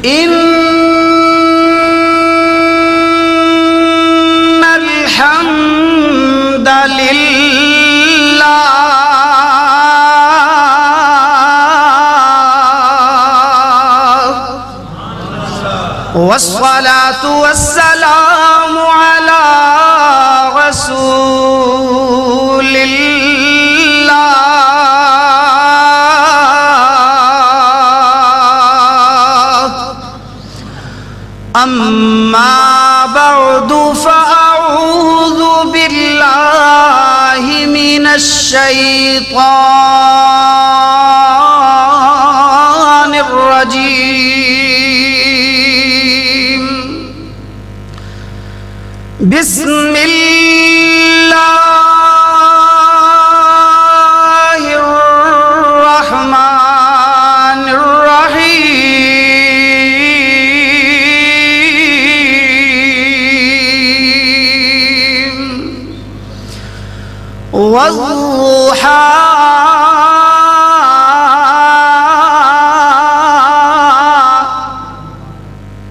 إن الحمد لله والصلاة والسلام على رسول الله أما بعد فأعوذ بالله من الشيطان الرجيم بسم الله الرحمن الرحيم والضحى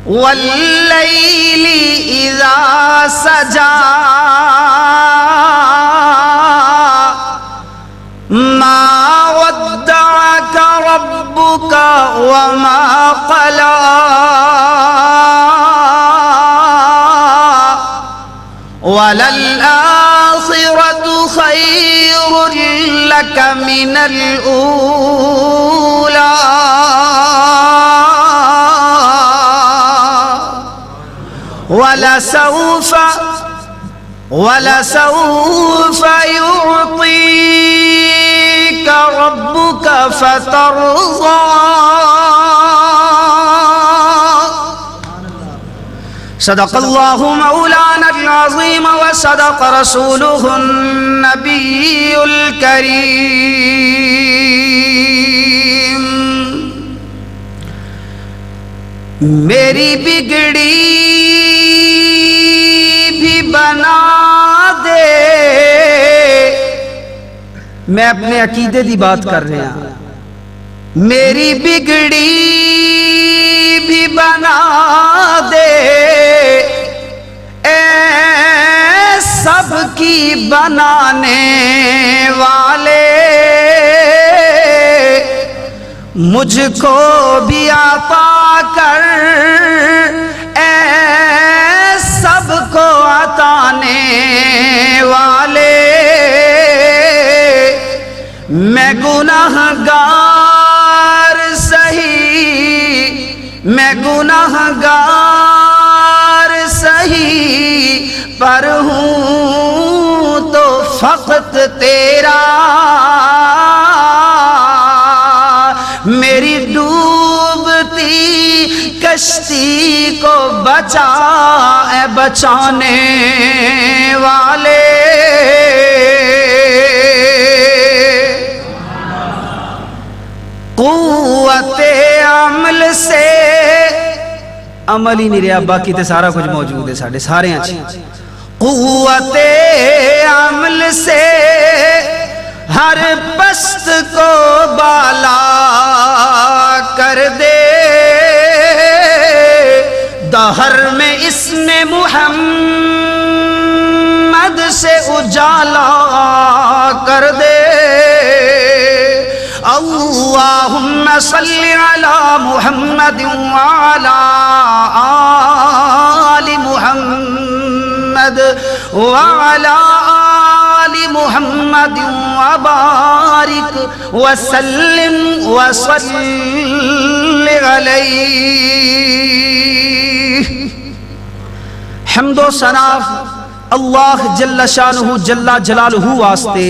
والليل إذا سجى ما ودعك ربك وما قلى وللآخرة خير لك من الأولى ولسوف يعطيك ربك فترضى صدق الله مولانا العظيم وصدق رسوله النبي الكريم میری بگڑی بھی بنا دے. میں اپنے عقیدے دی بات کر رہا ہوں. میری بگڑی بھی بنا دے اے سب کی بنانے والے. مجھ کو بھی عطا کر اے سب کو عطانے والے. میں گناہگار سہی میں گناہگار سہی پر ہوں تو فقط تیرا. میری ڈوبتی کشتی کو بچا اے بچانے والے. قوت عمل سے عمل ہی نہیں رہا باقی تے سارا کچھ موجود ہے ساڑھے سارے ہیں. قوت عمل سے ہر پست کو بالا کر دے. دہر میں اسم محمد سے اجالا کر دے. اللہم صلی علی محمد وعلی آل محمد وعلی آل محمد وبارک وسلم وصل علیہ. حمد و ثنا اللہ جل شانہ جل جلالہ واسطے.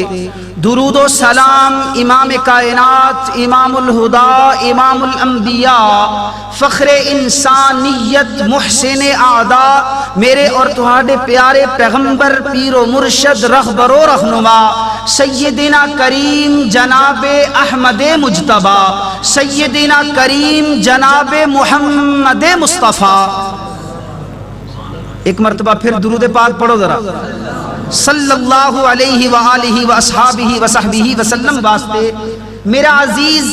درود و سلام امام کائنات امام الہدا امام الانبیاء فخر انسانیت محسن اعدا میرے اور تمہارے پیارے پیغمبر پیر و مرشد رہبر و رہنما سیدنا کریم جناب احمد مجتبی سیدنا کریم جناب محمد مصطفیٰ. ایک مرتبہ پھر درود پاک پڑھو ذرا. صلی اللہ علیہ وآلہ وآصحابہ وصحبہ وسلم واسطے. میرا عزیز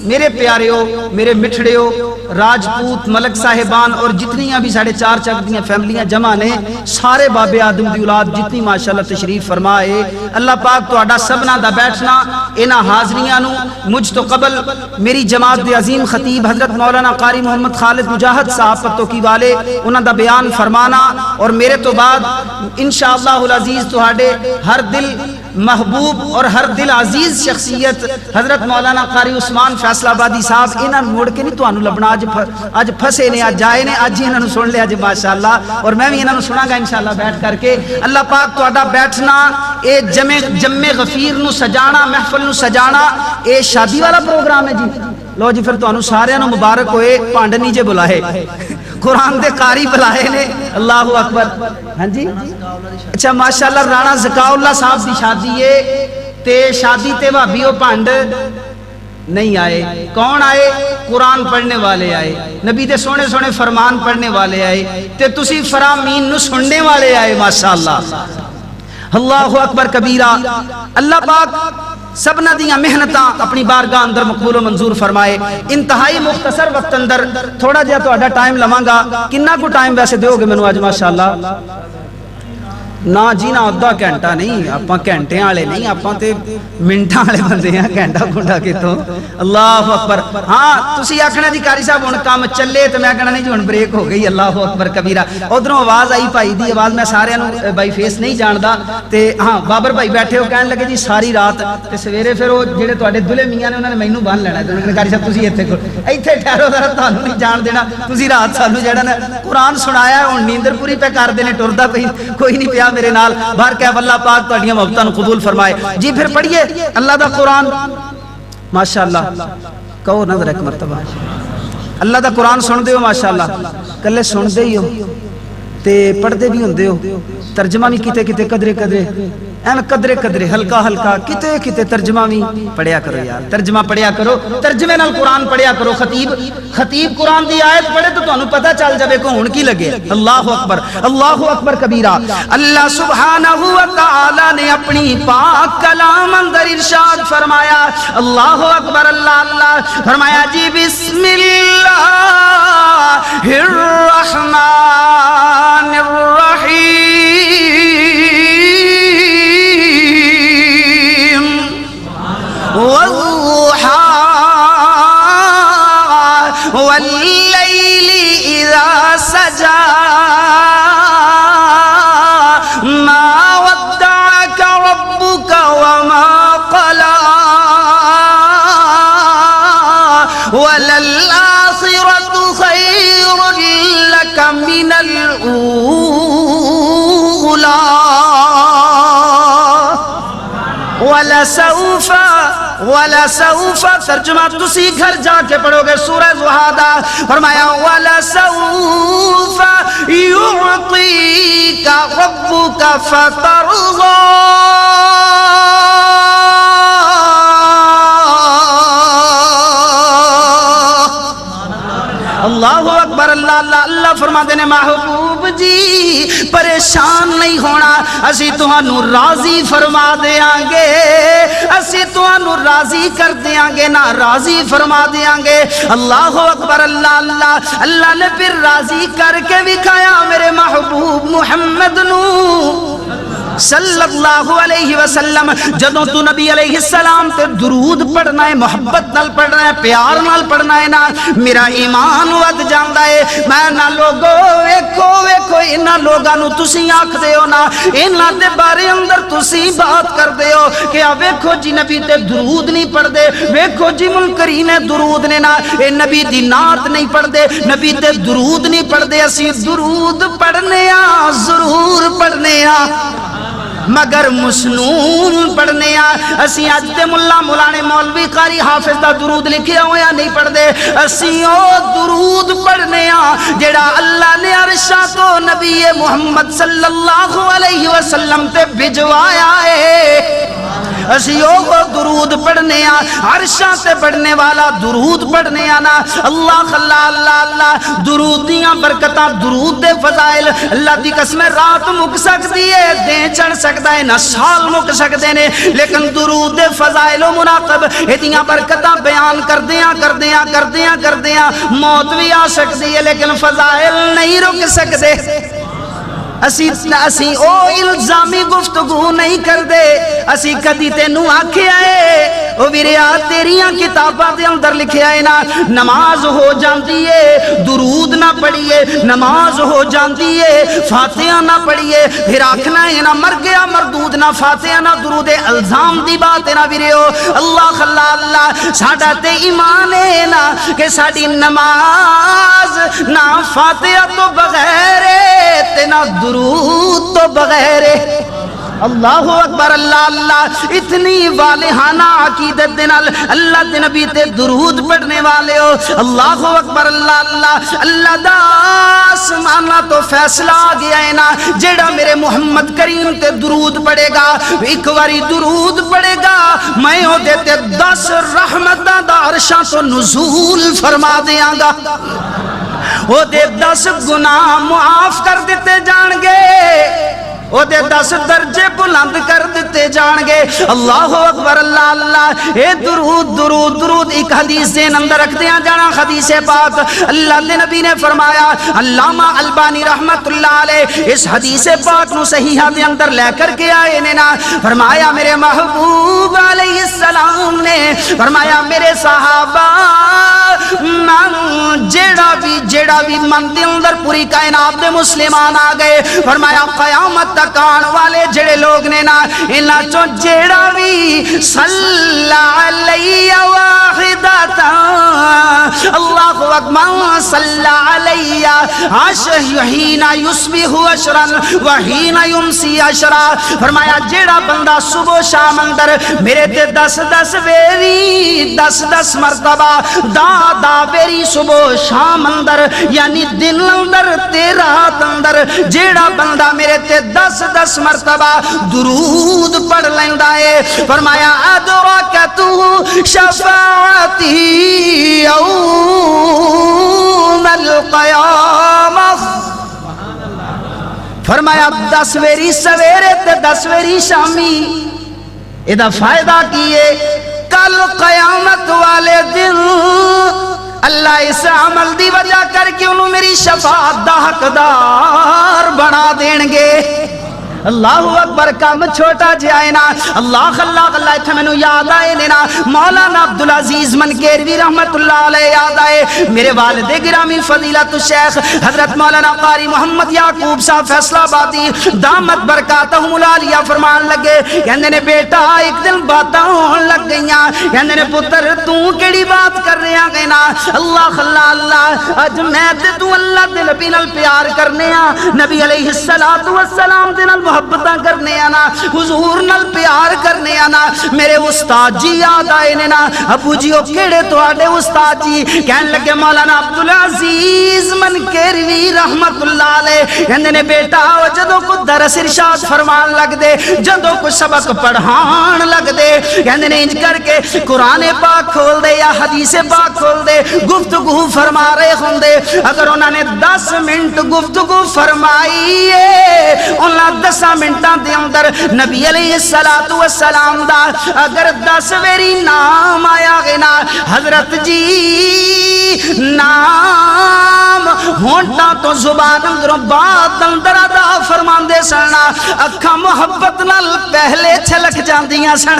میرے پیارے ہو میرے مٹھڑے ہو راجپوت ملک صاحبان اور جتنیاں بھی ساڑھے چار چک دیاں فیملیاں جمع نے سارے بابے آدم دی اولاد جتنی ماشاءاللہ تشریف فرمائے اللہ پاک تو آڈا سبنا دا بیٹھنا اینا حاضریاں نو مجھ تو قبل میری جماعت دے عظیم خطیب حضرت مولانا قاری محمد خالد مجاہد صاحب پتو کی والے انہاں دا بیان فرمانا اور میرے تو بعد انشاءاللہ العزیز تو آڈے ہر دل محبوب اور ہر دل عزیز شخصیت حضرت مولانا قاری عثمان فیصل آبادی صاحب انہاں موڑ کے نہیں تو آنو لبنا آج پھسے نے آج جائے نے آج ہی انہاں سن لے آج ماشاءاللہ اور میں بھی انہاں سنا گا انشاءاللہ بیٹھ کر کے اللہ پاک تو آڈا بیٹھنا اے جمع غفیر نو سجانا محفل نو سجانا اے شادی والا پروگرام ہے جی لو جی پھر تو آنو سارے انہوں مبارک ہوئے پانڈ نیجے بلائے قرآن دے قاری بلائے نے اللہ اکبر ہاں جی اچھا ماشاءاللہ رانا زکاء اللہ صاحب دی شادی ہے تے شادی تے بھابیو پانڈ نہیں آئے کون آئے قرآن پڑھنے والے آئے نبی دے سونے سونے فرمان پڑھنے والے آئے تے تسی فرامین نو سننے والے آئے ماشاءاللہ اللہ اکبر کبیرہ اللہ پاک سبنا دیاں محنتاں اپنی بارگاہ اندر مقبول و منظور فرمائے انتہائی مختصر وقت اندر تھوڑا جہا تو آڈا ٹائم لماں گا کنہ کو ٹائم ویسے دیو گے منو آج ماشاءاللہ نہ جی نہ ادھا گھنٹہ نہیں اپاں گھنٹے والے نہیں اپاں تے منٹاں والے بندے ہیں گھنٹہ گھنٹہ کے تو اللہ اکبر ہاں تسی آکھنا جی قاری صاحب ہن کام چلے تے میں کہنا نہیں جی ہن بریک ہو گئی اللہ اکبر کبیرہ ادھروں آواز آئی بھائی دی آواز میں سارے نوں بھائی فیس نہیں جاندا تے ہاں بابر بھائی بیٹھے ہو کہنے لگے جی ساری رات تے سویرے پھر وہ جڑے تواڈے دلے میاں نے انہوں نے مینوں بن لینا تے انہوں نے قاری صاحب تسی ایتھے ٹھہرو ذرا تانوں نہیں جان دینا تسی رات سانوں جڑا نا قرآن سنایا ہے ہن نیندر پوری پہ کر دینے ٹردا پئی کوئی نہیں پیا میرے نال بار کہ اللہ پاک تہاڈیاں محبتاں نوں قبول فرمائے جی پھر پڑھیے اللہ دا قرآن ماشاءاللہ کہو نظر ایک مرتبہ اللہ دا قرآن سن دے ہو ماشاءاللہ کلے سن دے ہی ہو تے پڑھ دے بھی ہوں دے ہو ترجمہ بھی کتے کتے قدرے قدرے ایم قدرے قدرے ہلکا ہلکا کتے کتے ترجمہ بھی پڑھیا کرو یار ترجمہ پڑھیا کرو ترجمے نال قرآن پڑھیا کرو خطیب قرآن دی آیت پڑھے تو تانوں پتہ چل جاوے کو ہن کی لگے اللہ اکبر کبیرہ اللہ سبحانہ و تعالی نے اپنی پاک کلام اندر ارشاد فرمایا اللہ اکبر اللہ فرمایا جی بسم اللہ الرحمن الرحیم والضحى والليل إذا سجى ما ودعك ربك وما قلى وللآخرة خير لك من الأولى وَلَسَوْفَ ترجمہ تسی گھر جا کے پڑھو گے سورہ زہادہ فرمایا وَلَسَوْفَ يُعْطِيكَ رَبُّكَ فَتَرْضَى اللہ اکبر اللہ فرما دینے محبوب جی پریشان نہیں ہونا اسی تہانوں راضی فرما دیاں گے اسی تہانوں راضی کر دیاں گے نا راضی فرما دیاں گے اللہ اکبر اللہ نے پھر راضی کر کے دکھایا میرے محبوب محمد نو صلی اللہ علیہ وسلم جدوں تو نبی علیہ السلام تے درود پڑھنا ہے محبت نال پڑھنا ہے پیار نال پڑھنا ہے نا میرا ایمان ود جاندا ہے میں نہ لوگو ویکھو انہاں لوگاں نو تسی آکھ دے ہو نا انہاں دے بارے اندر تسی بات کر دے ہو کہ آ ویکھو جی نبی تے درود نہیں پڑھ دے ویکھو جی منکرین درود نے نا اے نبی دی نعت نہیں پڑھ دے نبی تے درود نہیں پڑھ دے اسی درود پڑھنے ضرور پڑھنے مگر مسنون پڑھنے اسی آج تے مولانے مولوی قاری حافظ دا درود لکھیا ہویا نہیں پڑھ دے اسی او درود پڑھنے جڑا اللہ نے عرشہ تو نبی محمد صلی اللہ علیہ وسلم تے بھجوایا ہے اسی او درود پڑھنے آ عرشاں تے پڑھنے والا درود پڑھنے آنا اللہ اللہ اللہ اللہ درود دیاں برکتاں درود دے فضائل اللہ دی قسم رات مک سکتی ہے دن چڑھ سکتا ہے نہ سال مک سکتے نے لیکن درود دے فضائل و مناقب اتنیاں برکتاں بیان کردیاں موت بھی آ سکتی ہے لیکن فضائل نہیں رک سکتے اسی او الزامی گفتگو نہیں کر دے اسی کدی تینوں آکھے آئے او ویریا تیریاں کتاباں دے اندر لکھے آئے نا نماز ہو جاندی ہے درود نہ پڑھیے نماز ہو جاندی ہے فاتحہ نہ پڑھیے پھر آکھنا ہے نہ مر گیا مردود نہ فاتحہ نہ درود الزام دی بات ہے نا ویریو اللہ اللہ اللہ ساڈا تے ایمان ہے نا کہ ساڈی نماز نہ فاتحہ تو بغیر تے نہ درود تو بغیر اللہ اکبر اللہ اللہ اتنی والہانہ عقیدت دے نال اللہ دے نبی تے درود پڑھنے والے ہو اللہ اکبر اللہ اللہ اللہ دا آسمانہ تو فیصلہ آ گیا ہے نا جیڑا میرے محمد کریم تے درود پڑھے گا ایک واری درود پڑھے گا میں ہو دیتے 10 رحمتاں دا عرشاں تو نزول فرما دیاں گا وہ دے 10 گناہ معاف کر دیتے جان گے وہ دے 10 درجے بلند کر دیتے جان گے اللہ اکبر اللہ اللہ اے درود درود درود ایک حدیث سے اندر رکھ دیا جانا حدیث پاک اللہ دے نبی نے فرمایا علامہ البانی رحمت اللہ علیہ اس حدیث پاک نو صحیحہ دے اندر لے کر کے آئے نے نا فرمایا میرے محبوب علیہ السلام نے فرمایا میرے صحابہ جیڑا بھی من دے اندر پوری کائنات دے مسلمان آ گئے فرمایا قیامت تک آن والے جڑے لوگ نے نا انہاں چوں جیڑا بھی صلی علیہ واحدتا اللہ اکبر صلی علیہ حین یصبح عشرا وحین یمسی عشرا فرمایا جیڑا بندہ صبح و شام اندر میرے تے 10 ویری 10 مرتبہ دا ویری صبح و شام اندر یعنی دن اندر تے رات اندر جیڑا بندہ میرے تے 10 مرتبہ درود پڑھ لیندا ہے فرمایا ادرکتہ شفاعتی یوم القیامہ فرمایا 10 ویری سویرے تے 10 ویری شامی ایدہ فائدہ کیے کل قیامت والے دن اللہ اس عمل دی وجہ کر کے انہوں میری شفاعت دا حقدار بنا دیں گے اللہ اکبر کام چھوٹا جائے نا اللہ اللہ اللہ اتھا میں نو یاد آئے لینا مولانا عبدالعزیز منکیروی رحمت اللہ علیہ یاد آئے میرے والد گرامی فضیلت الشیخ حضرت مولانا قاری محمد یعقوب صاحب فیصلہ آبادی دامت برکاتہم العالیہ فرمان لگے کہندے نے بیٹا ایک دن باتاں ہون لگ گئیاں کہندے نے پتر تو کیڑی بات کر رہے ہیں نا اللہ اللہ اللہ اج میں تے تو اللہ دے نبی نال پیار کرنے ہیں نبی علیہ السلام دے نال محبتاں کرنے آنا حضور نال پیار کرنے آنا میرے استاد جی یاد آئے نے نا ابو جی او کیڑے تو آڑے استاد جی کہن لگے مولانا عبدالعزیز منکیروی رحمت اللہ علیہ کہنے نے بیٹا جدو کو درس ارشاد فرمان لگ دے جدو کو سبق پڑھان لگ دے کہنے نے انج کر کے قرآن پاک کھول دے یا حدیث پاک کھول دے گفتگو فرما رہے ہوں دے اگر انہوں نے 10 منٹ گفتگو فرمائی ہے انہوں 10 منٹاں دے اندر نبی علیہ السلام دا اگر 10 ویری نام آیا گے نا حضرت جی نام ہونٹا تو زبان اندر بات اندر ادا فرمان دے سننا اکھا محبت نال پہلے چھلک جان دیاں سن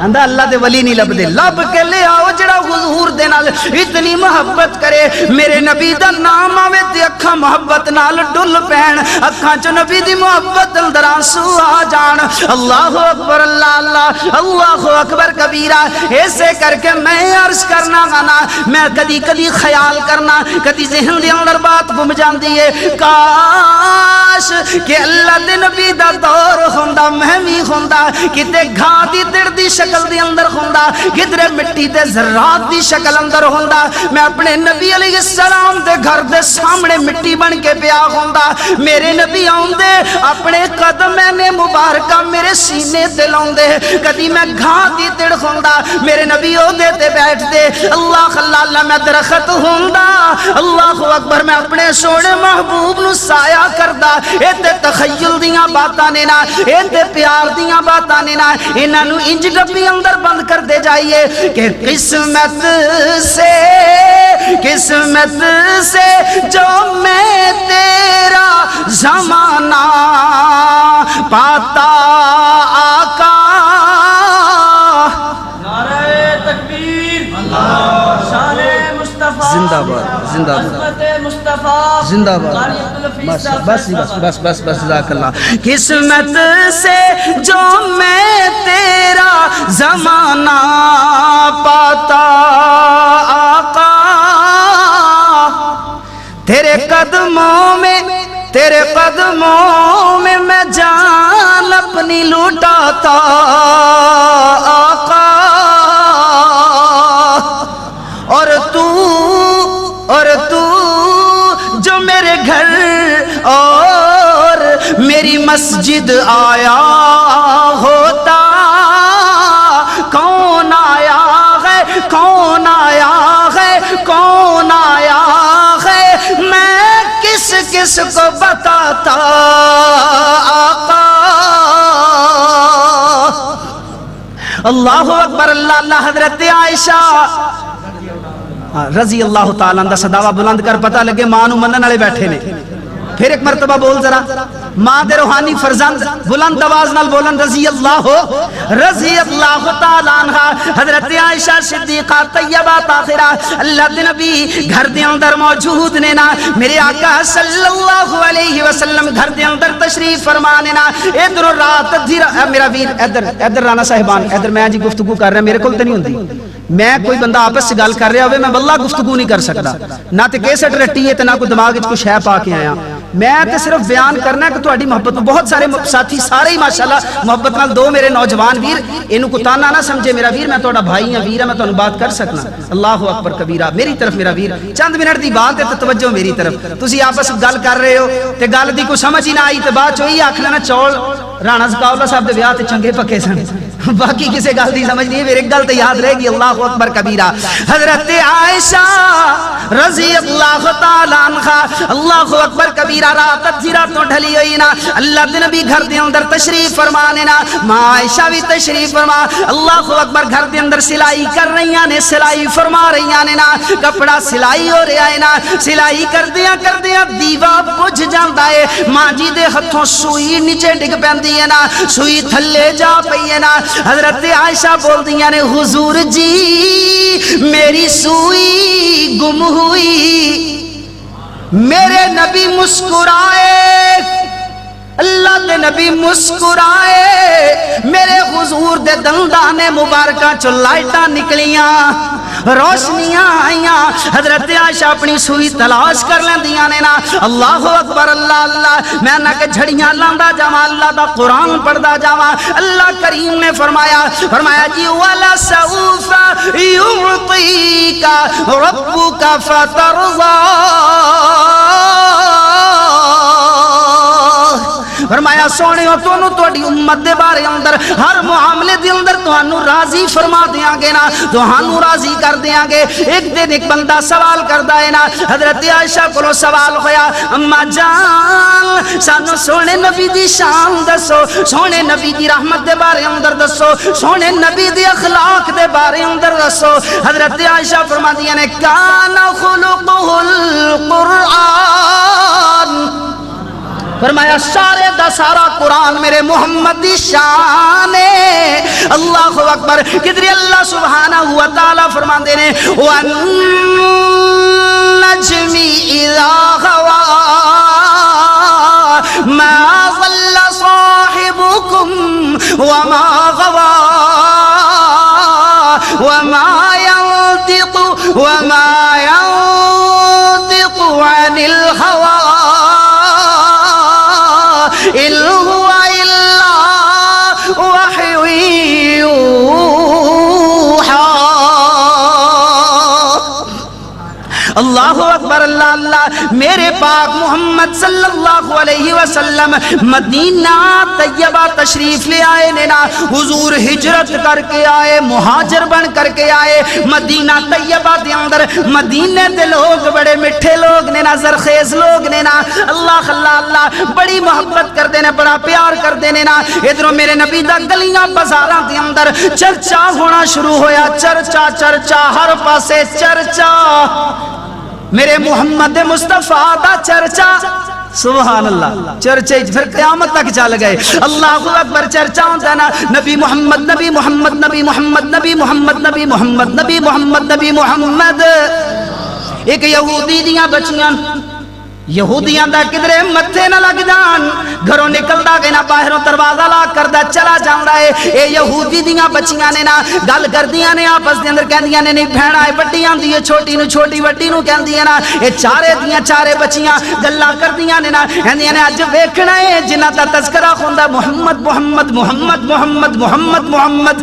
اندھا اللہ دے ولی نہیں لب دے لب کے لے آؤ جڑا حضور دے نال اتنی محبت کرے میرے نبی دا نام آوے تے اکھا محبت نال ڈل پہن اکھا چو نبی دی محبت اندر آنسو آ جان اللہ اکبر اللہ اللہ اللہ اکبر کبیرہ ایسے کر کے میں عرض کرنا گانا میں کدی کدی خیال کرنا کدی ذہن دے اندر بات گم جان دیئے کاش کہ اللہ دے نبی دا دور ہوندہ مہمی ہوندہ کتے گھا دی تر دی شکل دی اندر ہوندہ کدرے مٹی دے ذرات دی شکل اندر ہوندہ میں اپنے نبی علیہ السلام دے گھر دے سامنے مٹی بن کے پیا ہوندا میرے نبی آوندے اپنے قدم نے مبارکہ میرے سینے تے لاوندے کدی میں گھاں دی تڑ ہوندا میرے نبی او دے تے بیٹھ دے اللہ اللہ میں درخت ہوندا اللہ اکبر میں اپنے سونے محبوب نو سایہ کردا اے تے تخیل دیاں باتاں نے نا اے تے پیار دیاں باتاں نے نا انہاں نو انج ڈبی اندر بند کر دے جائیے کہ قسمت سے جو میں تیرا زمانہ پاتا آقا نعرہ تکبیر اللہ شان مصطفیٰ زندہ باد زندہ باد عظمت مصطفیٰ زندہ باد بس بس بس بس جزاک اللہ قسمت سے جو میں تیرا زمانہ پاتا آقا تیرے قدموں میں میں جان اپنی لوٹاتا آقا اور تو جو میرے گھر اور میری مسجد آیا ہوتا کون آیا ہے کون آیا ہے کون آیا ہے میں کس کس کو بتاتا آقا اللہ اکبر اللہ اللہ حضرت عائشہ رضی اللہ تعالیٰ عنہ صداوہ بلند کر پتہ لگے ماں نو منن والے بیٹھے نے پھر ایک مرتبہ بول ذرا ماں دے روحانی فرزند بلند آواز نال بولن رضی اللہ تعالیٰ عنہ حضرت عائشہ صدیقہ طیبہ طاہرہ اللہ دے نبی گھر دے اندر موجود نے نا میرے آقا صلی اللہ علیہ وسلم گھر دے اندر تشریف فرمانے نا ادھر رات میرا ویر ادھر رانا صاحبان ادھر میں جی گفتگو کر رہا میرے کول تے نہیں ہوندی میں کوئی بندہ آپس سے گل کر رہا ہوئے میں واللہ گفتگو نہیں کر سکتا نہ تے کیسٹ رٹی ہے تے نہ کوئی دماغ وچ کچھ ہے پا کے آیا میں تے صرف بیان کرنا ہے کہ تہاڈی محبت میں بہت سارے ساتھی سارے ہی ماشاءاللہ محبت نال دو میرے نوجوان ویر اینو کو تانا نہ سمجھے میرا ویر میں تہاڈا بھائی ہاں ویر ہے میں تانوں بات کر سکنا اللہ اکبر کبیرہ میری طرف میرا ویر چند منٹ دی بات ہے تے توجہ میری طرف تسی آپس گل کر رہے ہو تے گل دی کوئی سمجھ ہی نہ آئی تے بعد چوئی آکھ لینا چول رانا ذکاؤلہ صاحب دے بیاہ تے چنگے پکے سن باقی کسی گل دی سمجھ نہیں ہے میرے گل تے یاد رہے گی اللہ اکبر کبیرہ حضرت عائشہ رضی اللہ تعالیٰ عنہ اللہ اکبر کبیرہ رات تو ڈھلی ہوئی نا اللہ دے نبی گھر دے اندر تشریف فرمانے نا ماں عائشہ بھی تشریف فرما اللہ اکبر گھر دے اندر سلائی کر رہی نے سلائی فرما رہی نے نا کپڑا سلائی ہو رہا ہے نا سلائی کر دیا دیوا بجھ جاندا ہے ماں جی دے ہتھوں سوئی نیچے ڈگ پیندی ہے نا سوئی تھلے جا پئی ہے نا حضرت عائشہ بول دیا نے حضور جی میری سوئی گم ہوئی میرے نبی مسکرائے اللہ دے نبی مسکرائے میرے حضور دے دندان مبارکہ چو لائٹاں نکلیاں روشنیاں آئیاں حضرت عائشہ اپنی سوئی تلاش کر لیندیاں نے نا اللہ اکبر اللہ اللہ میں نہ کہ جھڑیاں لاندا جاواں اللہ دا قرآن پڑھدا جاواں اللہ کریم نے فرمایا جی وَلَا سَوْفَ يُعْطِيكَ رَبُّكَ فَتَرْضَى فرمایا سونے ہو تو انہوں توڑی امت دے بارے اندر ہر معاملے دے اندر تو انہوں راضی فرما دیاں گے نا تو انہوں راضی کر دیاں گے ایک دن ایک بندہ سوال کر دائے نا حضرت عائشہ کو سوال ہویا اما جان سانو سونے نبی دی شان دسو سونے نبی دی رحمت دے بارے اندر دسو سونے نبی دی اخلاق دے بارے اندر دسو حضرت عائشہ فرما دیا نے کانا خلقہ القرآن فرمایا سارے دا سارا قرآن میرے محمد دی شان ہے اللہ اکبر کدری اللہ سبحانہ وتعالی فرمان دینے وَالنَّجْمِ إِذَا غَوَى مَا ضَلَّ صَاحِبُكُمْ وَمَا غَوَى وَمَا يَنطِقُ عَنِ الْهَوَى إِنْ هُوَ إِلَّا وَحْيٌ يُوحَى اللہ اکبر اللہ اللہ. میرے پاک محمد صلی اللہ علیہ وسلم مدینہ طیبہ تشریف لے آئے نے نا. حضور ہجرت کر کے آئے, مہاجر بن کر کے آئے مدینہ طیبہ دے اندر. مدینے دے لوگ بڑے مٹھے لوگ نے نا, زرخیز لوگ نے نا. اللہ اللہ اللہ بڑی محبت کر دینے, بڑا پیار کر دینے نا. ادھروں میرے نبی دا گلیاں بازاراں دے اندر چرچا ہونا شروع ہویا. چرچا چرچا ہر پاسے چرچا, میرے محمد مصطفیٰ دا چرچا. سبحان اللہ, چرچے پھر قیامت تک چل گئے. اللہ اکبر. چرچا ہوتا نا نبی محمد نبی محمد نبی محمد نبی محمد نبی محمد نبی محمد نبی محمد. ایک یہودی دیاں بچیاں, یہودیاں دا کدرے متھے نہ لگ جان, گھروں نکلدا گئے نا باہروں دروازہ لاک کردا چلا جاندا ہے. اے یہودی دیاں بچیاں نے نا گل کردیاں نے آپس دے اندر, کہندیاں نے نہیں بہنا اے وڈی آندی ہے چھوٹی نو, چھوٹی وڈی نو کہندی ہے نا. اے چارے دیاں چارے بچیاں گلاں کردیاں نے نا, کہندیاں نے اج ویکھنا ہے جنہاں دا تذکرہ ہوندا محمد محمد محمد محمد محمد محمد.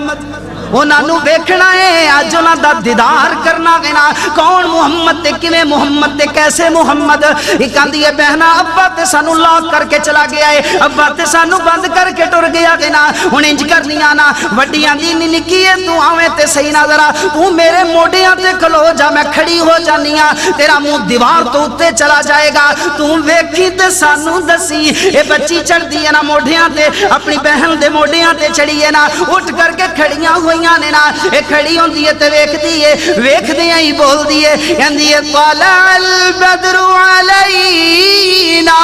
انہاں نو ویکھنا ہے, اج انہاں دا دیدار کرنا ہے نا. کون محمد تے کیویں محمد تے کیسے محمد. ایک آندی ہے بہنا ابا تے سانو لاک کر کے چلا گیا ہے, ابا تے سانو بند کر کے ٹر گیا ہے نا. ہن انج کرنیاں نا, وڈی آندی نی نکی ہے تو آویں تے صحیح نہ ذرا, تو میرے موڈیاں تے کھلو جا, میں کھڑی ہو جانی ہاں, تیرا منہ دیوار تو اتے چلا جائے گا, تو ویکھی تے سانو دسی. اے بچی چڑھ دی ہے نا موڈیاں تے, اپنی بہن دے موڈیاں تے چڑھی ہے نا, اٹھ کر کے کھڑیاں ہوئی نے نا. اے کھڑی ہوندی ہے تے ویکھدی ہے, ویکھدیاں ہی بولدی ہے, کہندی ہے طلع البدر علینا.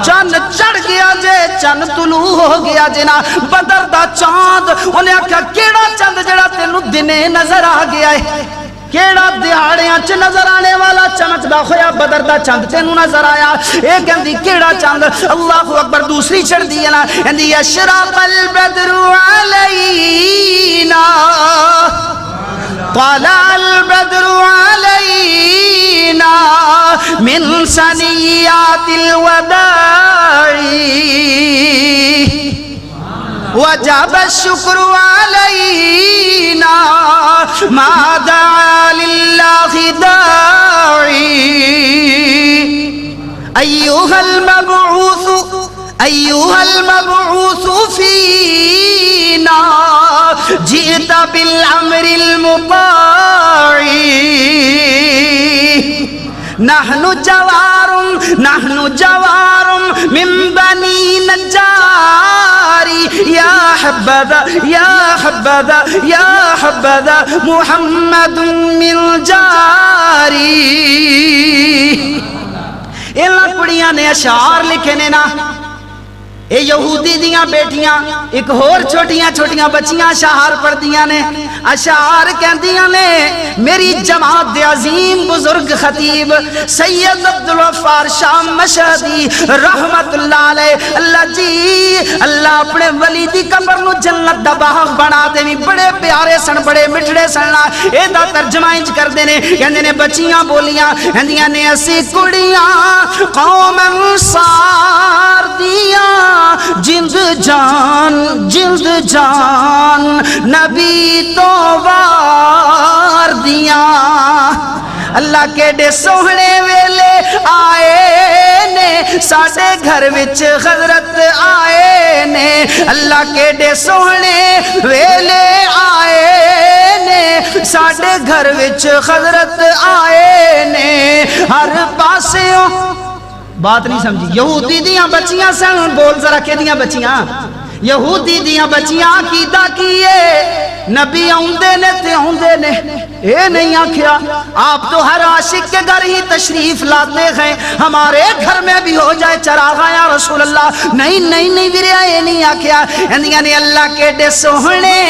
چند چڑھ گیا جے, چند طلوع ہو گیا جے نا. بدر دا چاند, انہیں آکھا کیڑا چند جڑا تینوں دنے نظر آ گیا ہے, کیڑا دہاڑیاں چ نظر آنے والا چمکدا ہویا بدر دا چند تینوں نظر آیا. اے کہندی کیڑا چند. اللہ اکبر. دوسری چڑھ دی ہے نا, کہندی اشرق البدر علینا, طلع البدر علینا من ثنیات الوداع وجب الشکر علینا ما دعا للہ داعی. ایوہا المبعوث فینا جئت بالامر المطاع. نحن جوار من بنی نجاری یا حبذا یا حبذا یا حبذا محمد من جاری. انہاں کڑیاں نے اشعار لکھے نے نا. اے یہودی دیاں بیٹیاں ایک ہور چھوٹیاں چھوٹیاں بچیاں اشعار پڑھ دیاں نے. اشعار کہندیاں نے میری جماعت دے عظیم بزرگ خطیب سید عبدالغفار شاہ مشہدی رحمت اللہ علیہ. اللہ جی اللہ اپنے ولی دی قبر نو جنت دا باغ بنا دے. بڑے پیارے سن, بڑے مٹھڑے سن. اے دا ترجمہ انج کر دے نے, کہندے نے بچیاں بولیاں, کہندیاں نے اسی کڑیاں قوم انصار دیاں جلد جان نبی تو وار دیاں. اللہ کے سوہنے ویلے آئے نے, ساڈے گھر وچ حضرت آئے نے. اللہ کے سوہنے ویلے آئے نے, ساڈے گھر وچ حضرت آئے نے. ہر پاسوں بات نہیں سمجھی. یہودی دیاں بچیاں سن, بول ذرا کہ دیاں بچیاں, یہودی دیاں بچیاں عقیدہ کیے نبی آندے نے تے آندے نے. اے نہیں آکھیا آپ تو ہر عاشق کے گھر ہی تشریف لاتے ہیں, ہمارے گھر میں بھی ہو جائے چراغا یا رسول اللہ. نہیں نہیں نہیں ویریا, اے نہیں آکھیا. اندیاں نے اللہ کے سوہنے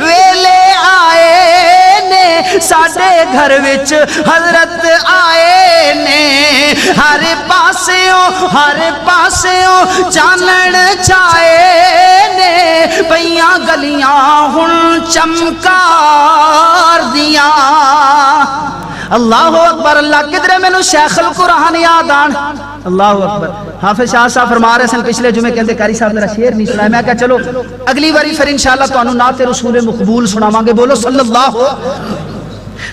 ویلے آئے نے, ساڈے گھر وچ حضرت آئے نے. ہر پاسوں چانن چائے نے, پیاں گلیاں ہن چمکار دیاں. اللہ اکبر. اللہ کدرے میں نو شیخ القرآن یاد آن. اللہ اکبر. حافظ شاہ صاحب فرما رہے سن پچھلے جمعے, کہندے قاری صاحب میرا شعر نہیں سنا. میں کہا چلو اگلی باری پھر انشاءاللہ تانوں نعت رسول مقبول سناواں گے. بولو صلی اللہ.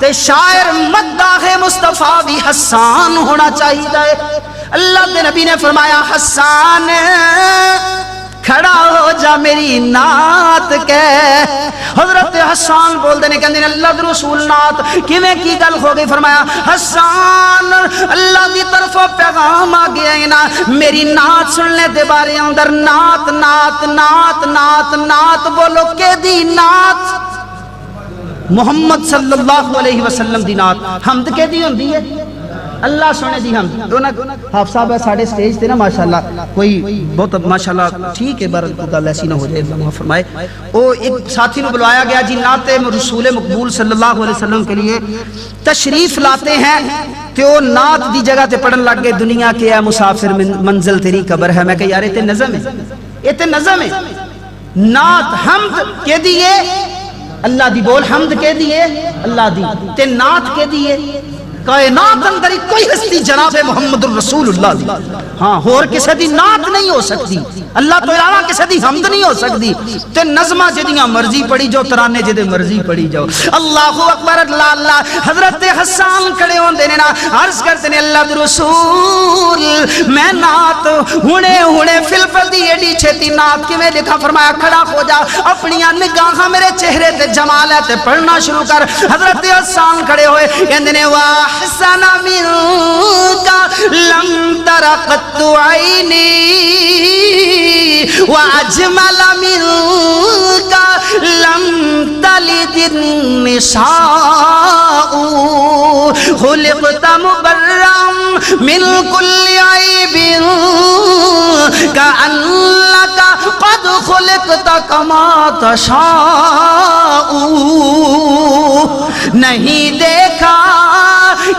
تے شاعر مداح مصطفیٰ بھی حسان ہونا چاہیے. اللہ کے نبی نے فرمایا حسان کھڑا ہو جا میری نعت کہہ. حضرت حسان بول دینے کہندے نے اللہ کے رسول نعت کیویں کی گل ہو گئی؟ فرمایا حسان اللہ دی طرفوں پیغام آ گیا ہے نا میری نعت سننے دے بارے اندر. نعت نعت نعت نعت نعت بولو کہ دی نعت محمد صلی اللہ علیہ وسلم دی نعت حمد کے دی ہوندی ہے اللہ سونے دی حمد. حافظ صاحب ہے ساڑھے سٹیج تے نا ماشاءاللہ کوئی بہت ماشاءاللہ ٹھیک ہے بہرحال گل ایسی نہ ہو جائے اللہ فرمائے. وہ ایک ساتھی نے بلوایا گیا جی نعت رسول مقبول صلی اللہ علیہ وسلم کے لیے تشریف لاتے ہیں کہ وہ نعت دی جگہ تے پڑھن لگ گئے دنیا کے اے مسافر منزل تیری قبر ہے. میں کہ یار یہ نظم ہے یہ تے نظم ہے. نعت حمد کے دیے اللہ دی بول حمد کے دیے اللہ دی تے نعت کے دیے کائنات اندر کوئی ہستی جناب محمد الرسول اللہ دی. ہاں اور کسی دی نعت نہیں ہو سکتی اللہ تو علاوہ کسی دی حمد نہیں ہو سکتی. تے نظمہ جدیاں مرضی پڑھی جاؤ ترانے جدے مرضی پڑھی جاؤ. اللہ اکبر اللہ اللہ. حضرت حسان کھڑے ہوندے نے نا عرض کرتے نے اللہ دے رسول میں نعت ہونے ہونے فلفل دی ایڈی چھتی نعت کیویں لکھا؟ فرمایا کھڑا ہو جا اپنی نگاہاں میرے چہرے تے جمال ہے تے پڑھنا شروع کر. حضرت حسان کھڑے ہوئے کہندے نے واہ احسن منك لم تر قط عيني واجمل منك لم تلد النساء خلقت مبرا من كل عيب كأنك قد خلقت كما تشاء. نہیں دیکھا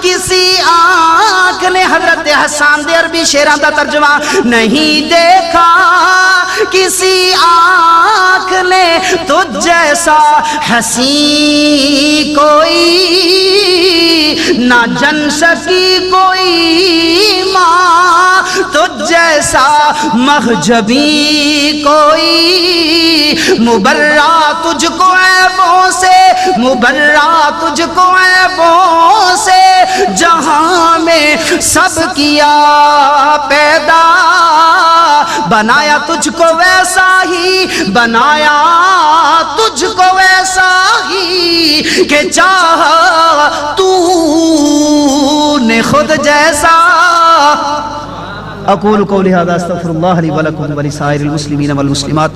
کسی آنکھ نے حضرت حسان دے عربی شیران دا ترجمہ نہیں دیکھا کسی آنکھ نے تجھ جیسا حسین کوئی نہ جن سکی کوئی ماں تجھ جیسا مخجبی کوئی مبرہ تجھ کو عیبوں سے مبرہ تجھ کو عیبوں سے جہاں میں سب کیا پیدا بنایا تجھ کو ویسا ہی بنایا تجھ کو ویسا ہی کہ چاہا تو نے خود جیسا. اقول قولی ھذا استغفر اللہ لی ولکم ولسائر المسلمین والمسلمات.